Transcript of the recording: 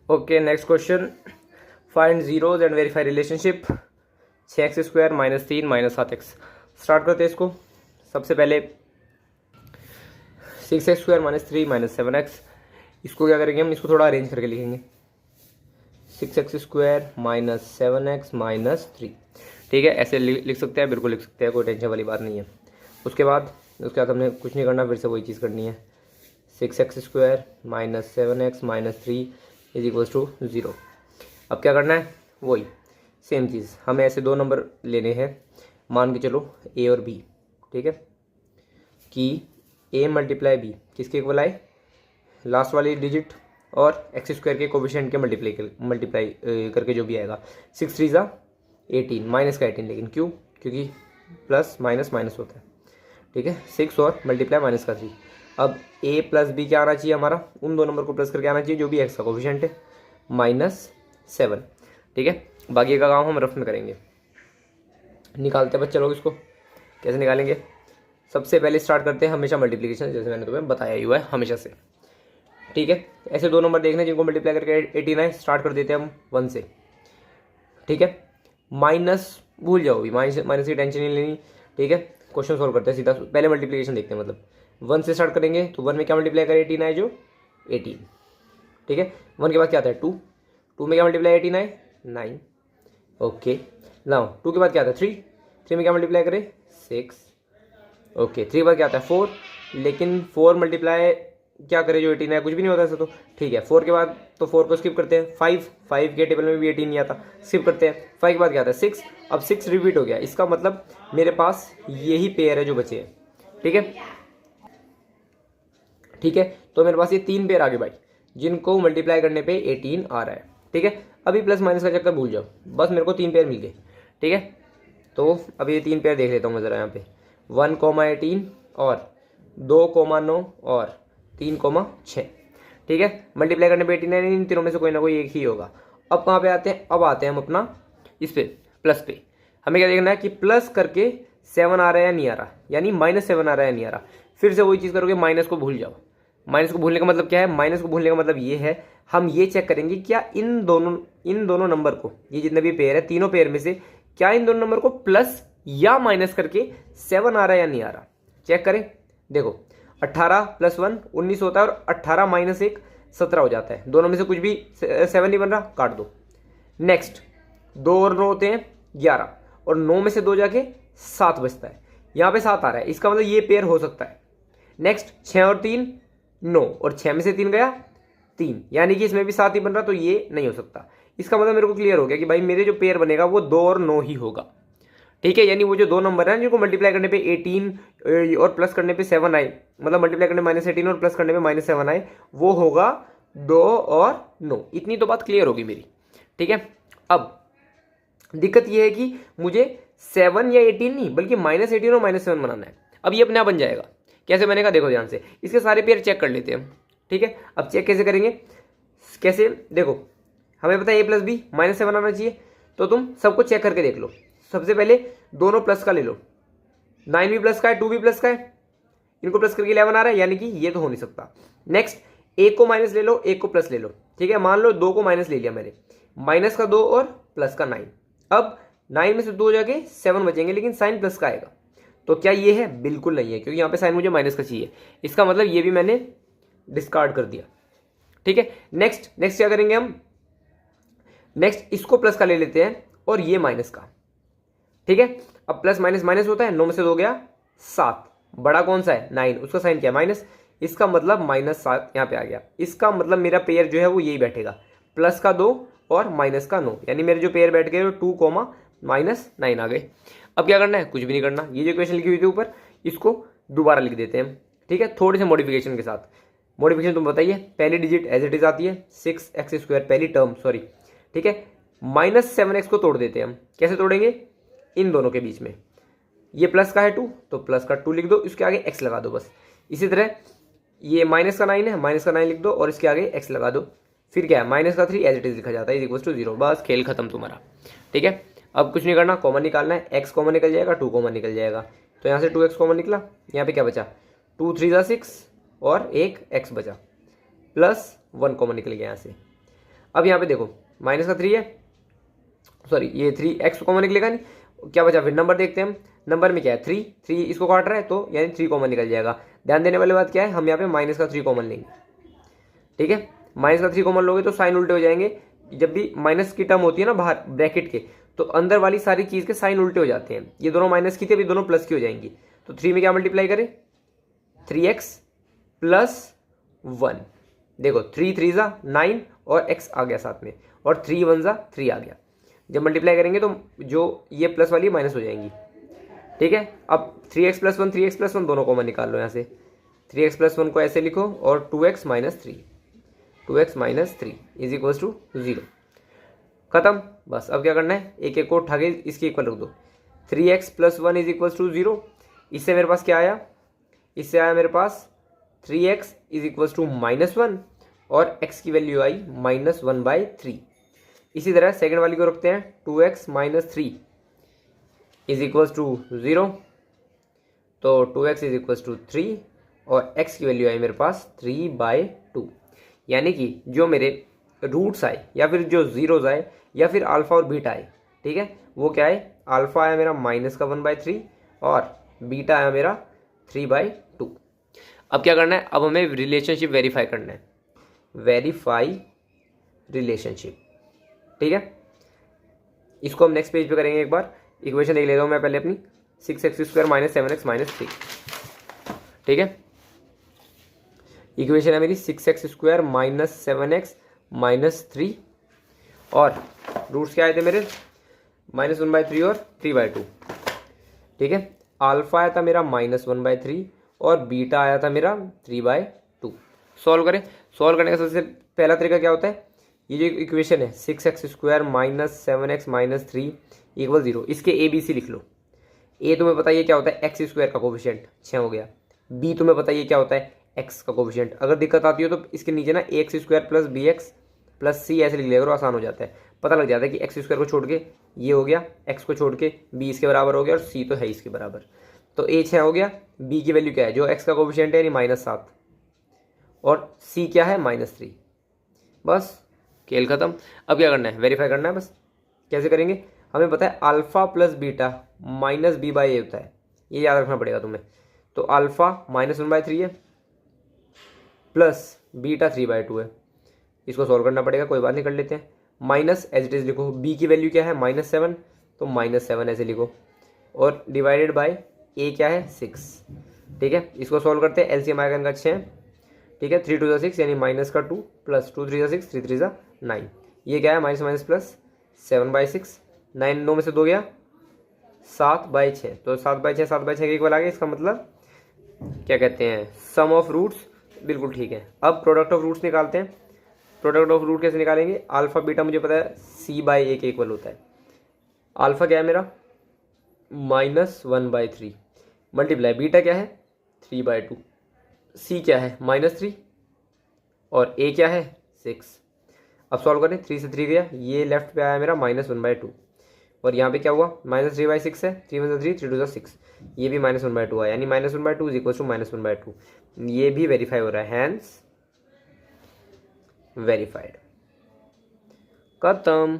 Okay, next question, find zeros and verify relationship 6x² -3 -7x। Start करते हैं इसको। सबसे पहले 6x² -3 -7x, इसको क्या करेंगे हम, इसको थोड़ा अरेंज करके लिखेंगे। 6x² -7x -3, ठीक है, ऐसे लिख सकते हैं, बिल्कुल लिख सकते हैं, कोई टेंशन वाली बात नहीं है। उसके बाद हमने कुछ नहीं करना, फिर से वही चीज़ करनी है। 6x² -7x -3 = 0। अब क्या करना है, वही सेम चीज़, हमें ऐसे दो नंबर लेने हैं, मान के चलो a और b, ठीक है, कि a × b किसके इक्वल आए, लास्ट वाली डिजिट और x² के कोफिशिएंट के मल्टीप्लाई करके जो भी आएगा। 6 3 = 18, माइनस का 18, लेकिन क्यों, क्योंकि प्लस माइनस माइनस होता है, ठीक है। 6 और मल्टीप्लाई माइनस का 3। अब a + b क्या आना चाहिए हमारा, उन दो नंबर को प्लस करके आना चाहिए जो भी x का कोफिशिएंट है, -7, ठीक है। बाकी का काम हम रफ में करेंगे। निकालते हैं बच्चे लोग, इसको कैसे निकालेंगे। सबसे पहले स्टार्ट करते हैं हमेशा मल्टीप्लिकेशन, जैसे मैंने तुम्हें बताया ही हुआ है हमेशा से, ठीक है। ऐसे दो नंबर देखने जिनको मल्टीप्लाई करके 18 है। स्टार्ट कर देते हैं हम 1 से, ठीक है। माइनस भूल जाओ भी, माइनस की टेंशन नहीं लेनी, ठीक है। क्वेश्चन सॉल्व करते हैं सीधा, पहले मल्टीप्लिकेशन देखते हैं, मतलब 1 से स्टार्ट करेंगे तो 1 में क्या मल्टीप्लाई करें, 18 आए जो 18, ठीक है। 1 के बाद क्या आता है 2, 2 में क्या मल्टीप्लाई 18 आए 9, ओके। नाउ 2 के बाद क्या आता है 3, 3 में क्या मल्टीप्लाई करें 6, ओके। 3 के बाद क्या आता है 4, लेकिन 4 मल्टीप्लाई क्या करें जो 18 है, कुछ भी नहीं होता ऐसा तो, ठीक है। 4 के बाद तो 4 को स्किप करते हैं। 5 के टेबल में भी 18 नहीं आता, स्किप करते हैं। 5 के बाद क्या आता है 6, अब 6 रिपीट हो गया, इसका मतलब मेरे पास यही पेयर है जो बचे हैं, ठीक है, ठीक है। तो मेरे पास ये 3 पेयर आ गए भाई, जिनको मल्टीप्लाई करने पे 18 आ रहा है, ठीक है। अभी प्लस माइनस का चक्कर भूल जाओ, बस मेरे को 3 पेयर मिल गए, ठीक है। तो अब ये 3 पेयर देख लेता हूँ मैं ज़रा यहाँ पे, 1, 18 और 2, 9 और 3, 6, ठीक है। मल्टीप्लाई करने पे 18 है, इन तीनों में से कोई ना कोई एक ही होगा। अब कहाँ पे आते हैं, अब आते हैं हम अपना इस पे प्लस पे। हमें क्या देखना है कि प्लस करके 7 आ रहा है या नहीं आ रहा, यानी -7 आ रहा है या नहीं आ रहा। फिर से वही चीज़ करोगे, माइनस को भूल जाओ। माइनस को भूलने का मतलब क्या है, माइनस को भूलने का मतलब ये है, हम ये चेक करेंगे क्या इन दोनों नंबर को, ये जितने भी पेयर है, तीनों पेयर में से क्या इन दोनों नंबर को प्लस या माइनस करके 7 आ रहा है या नहीं आ रहा। चेक करें, देखो 18 + 1 19 होता है, और 18 - 1 17 हो जाता है। दोनों में से कुछ भी 7 नहीं बन रहा, काट दो। नेक्स्ट 2 और 9 होते हैं 11, और 9 में से 2 जाके 7 बचता है, यहाँ पे 7 आ रहा है, इसका मतलब ये पेयर हो सकता है। नेक्स्ट 6 और 3 9, और 6 में से 3 गया 3, यानी कि इसमें भी 7 ही बन रहा, तो ये नहीं हो सकता। इसका मतलब मेरे को क्लियर हो गया कि भाई मेरे जो पेयर बनेगा वो 2 और 9 ही होगा, ठीक है। यानी वो जो दो नंबर है जिनको मल्टीप्लाई करने पे 18 और प्लस करने पे 7 आए, मतलब मल्टीप्लाई करने -18 और प्लस करने पे -7 आए, वो होगा 2 और 9। इतनी तो बात क्लियर होगी मेरी, ठीक है। अब दिक्कत ये है कि मुझे 7 या 18 नहीं, बल्कि -18 और -7 बनाना है। अब ये अपने आप बन जाएगा, कैसे बनेगा देखो ध्यान से, इसके सारे पेयर चेक कर लेते हैं हम, ठीक है। अब चेक कैसे करेंगे, कैसे, देखो हमें पता है a + b -7 आना चाहिए, तो तुम सबको चेक करके देख लो। सबसे पहले दोनों प्लस का ले लो, 9 भी प्लस का है, 2 भी प्लस का है, इनको प्लस करके 11 आ रहा है, यानी कि ये तो हो नहीं सकता। नेक्स्ट 1 को माइनस ले लो, 1 को प्लस ले लो, ठीक है। मान लो 2 को माइनस ले लिया मैंने, माइनस का 2 और प्लस का 9, अब 9 में से 2 जाके 7 बचेंगे, लेकिन साइन प्लस का आएगा, तो क्या ये है, बिल्कुल नहीं है, क्योंकि यहाँ पे साइन मुझे माइनस का चाहिए, इसका मतलब ये भी मैंने डिस्कार्ड कर दिया, ठीक है। नेक्स्ट क्या करेंगे हम, नेक्स्ट इसको प्लस का ले लेते हैं और ये माइनस का, ठीक है। अब प्लस माइनस माइनस होता है, 9 में से 2 गया 7, बड़ा कौन सा है 9, उसका साइन क्या है माइनस, इसका मतलब -7 यहाँ पे आ गया। इसका मतलब मेरा पेयर जो है वो यही बैठेगा, प्लस का 2 और माइनस का 9, यानी मेरे जो पेयर बैठ गए वो 2, -9 आ गए। अब क्या करना है, कुछ भी नहीं करना, ये जो इक्वेशन लिखी हुई थी ऊपर, इसको दोबारा लिख देते हैं, ठीक है, थोड़े से मॉडिफिकेशन के साथ। मॉडिफिकेशन तुम बताइए, पहली डिजिट एज इट इज आती है 6x², पहली टर्म सॉरी, ठीक है। -7x को तोड़ देते हैं हम, कैसे तोड़ेंगे, इन दोनों के बीच में, ये प्लस का है 2, तो प्लस का 2 लिख दो, इसके आगे x लगा दो बस। इसी तरह ये माइनस का 9 है, माइनस का 9 लिख दो और इसके आगे x लगा दो, फिर क्या है -3 एज इट इज लिखा जाता है, = 0, बस खेल खत्म तुम्हारा, ठीक है। अब कुछ नहीं करना, कॉमन निकालना है, x कॉमन निकल जाएगा, 2 कॉमन निकल जाएगा, तो यहाँ से 2x कॉमन निकला, यहाँ पे क्या बचा 2 3 = 6 और एक x बचा, +1 कॉमन निकल गया यहाँ से। अब यहाँ पे देखो माइनस का 3 है, सॉरी ये 3x कॉमन निकलेगा नहीं, क्या बचा फिर नंबर देखते हैं हम। नंबर में क्या है 3, 3 इसको काट रहा है तो यानी 3 कॉमन निकल जाएगा। ध्यान देने वाली बात क्या है, हम यहाँ पे माइनस का 3 कॉमन लेंगे, ठीक है। माइनस का 3 कॉमन लोगे तो साइन उल्टे हो जाएंगे। जब भी माइनस की टर्म होती है ना बाहर ब्रैकेट के, तो अंदर वाली सारी चीज़ के साइन उल्टे हो जाते हैं। ये दोनों माइनस की थी, अभी दोनों प्लस की हो जाएंगी। तो 3 में क्या मल्टीप्लाई करें, 3x प्लस 1। देखो 3 3 ज़ा 9 और x आ गया साथ में, और 3 1 ज़ा 3 आ गया। जब मल्टीप्लाई करेंगे तो जो ये प्लस वाली माइनस हो जाएंगी, ठीक है। अब 3x प्लस 1 3x प्लस 1 दोनों कॉमन निकाल लो यहाँ से। 3x प्लस 1 को ऐसे लिखो और 2x minus 3, 2x minus 3 is equals to 0। खत्म। बस अब क्या करना है, एक एक को उठा के इसके इक्वल रख दो। 3x plus 1 is equals to 0। इससे मेरे पास क्या आया, इससे आया मेरे पास 3x इज इक्वल्स टू -1 और x की वैल्यू आई -1/3। इसी तरह सेकंड वाली को रखते हैं, 2x minus 3 is equals to 0। तो 2x इज इक्वल्स टू 3 और x की वैल्यू आई मेरे पास 3/2। यानी कि जो मेरे रूट्स आए या फिर जो जीरोज आए या फिर अल्फा और बीटा आए, ठीक है, वो क्या है, अल्फा आया मेरा -1/3 और बीटा आया मेरा 3/2। अब क्या करना है, अब हमें रिलेशनशिप वेरीफाई करना है, वेरीफाई रिलेशनशिप, ठीक है। इसको हम नेक्स्ट पेज पे करेंगे। एक बार इक्वेशन देख लेता हूँ मैं पहले अपनी, 6x² माइनस 7x माइनस 3, ठीक है। इक्वेशन है मेरी 6x² माइनस 7x माइनस 3 और रूट्स क्या आए थे मेरे, -1/3 और 3/2, ठीक है। अल्फा आया था मेरा -1/3 और बीटा आया था मेरा 3/2। सॉल्व करें। सॉल्व करने का सबसे पहला तरीका क्या होता है, ये जो इक्वेशन है 6x² minus 7x minus 3 equal 0, इसके ABC लिख लो। ए तुम्हें बताइए क्या होता है, x² का कोफिशिएंट 6 हो गया। बी तुम्हें बताइए क्या होता है, x का कोफिशिएंट। अगर दिक्कत आती हो तो इसके नीचे ना ax² plus bx plus c ऐसे लिख लिया करो, आसान हो जाता है, पता लग जाता है कि x² को छोड़ के ये हो गया, x को छोड़ के b इसके बराबर हो गया और c तो है इसके बराबर। तो a 6 हो गया, b की वैल्यू क्या है, जो x का कोफिशिएंट है यानी -7 और c क्या है -3। बस खेल खत्म। अब क्या करना है, वेरीफाई करना है बस। कैसे करेंगे, हमें पता है अल्फा प्लस बीटा -b/a होता है, ये याद रखना पड़ेगा तुम्हें। तो अल्फा -1/3 है प्लस बीटा 3/2 है, इसको सॉल्व करना पड़ेगा, कोई बात नहीं कर लेते हैं। माइनस एज इट इज लिखो, b की वैल्यू क्या है -7, तो -7 ऐसे लिखो और डिवाइडेड बाय a क्या है 6, ठीक है। इसको सॉल्व करते हैं, एलसीएम आएगा इनका 6, ठीक है। 3 2 6 यानी -2 प्लस 2 3 6 3 3 9, ये क्या है माइनस माइनस प्लस 7/6, 9 9 में से 2 गया 7/6, तो 7/6 7/6 के इक्वल आ गया। इसका मतलब क्या कहते हैं, सम ऑफ रूट्स, बिल्कुल ठीक है। अब प्रोडक्ट ऑफ रूट्स निकालते हैं। प्रोडक्ट ऑफ रूट कैसे निकालेंगे, अल्फा बीटा मुझे पता है c/a के इक्वल होता है। अल्फा क्या है मेरा -1/3 मल्टीप्लाई बीटा क्या है 3/2, c क्या है -3 और a क्या है 6। अब सॉल्व करें, 3 से 3 गया, ये लेफ्ट पे आया मेरा -1/2 और यहाँ पे क्या हुआ -3/6 है, 3 1 3 3 2 6, ये भी -1/2 आया, यानी -1/2 इज इक्वल टू -1/2। ये भी वेरीफाई हो रहा है, हैंस वेरीफाइड। खत्म।